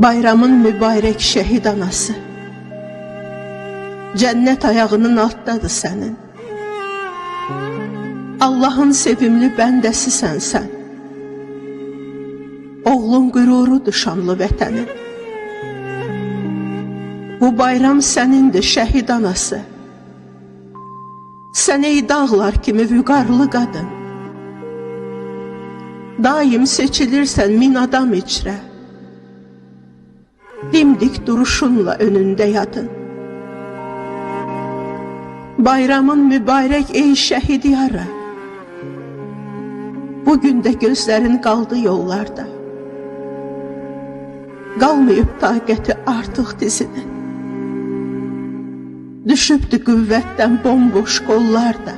Bayramın mübarək şəhid anası, cənnət ayağının altdadır sənin. Allahın sevimli bəndəsisən sən. Oğlun qürurudur şanlı vətənin. Bu bayram sənindir şəhid anası. Sən ey dağlar kimi vüqarlı qadın, daim seçilirsən min adam içrə. Dimdik duruşunla önündə yadın. Bayramın mübarək ey şəhid yara, bugün də gözlərin qaldı yollarda. Qalmayıb taqəti artıq dizinin, düşübdü qüvvətdən bomboş qollarda.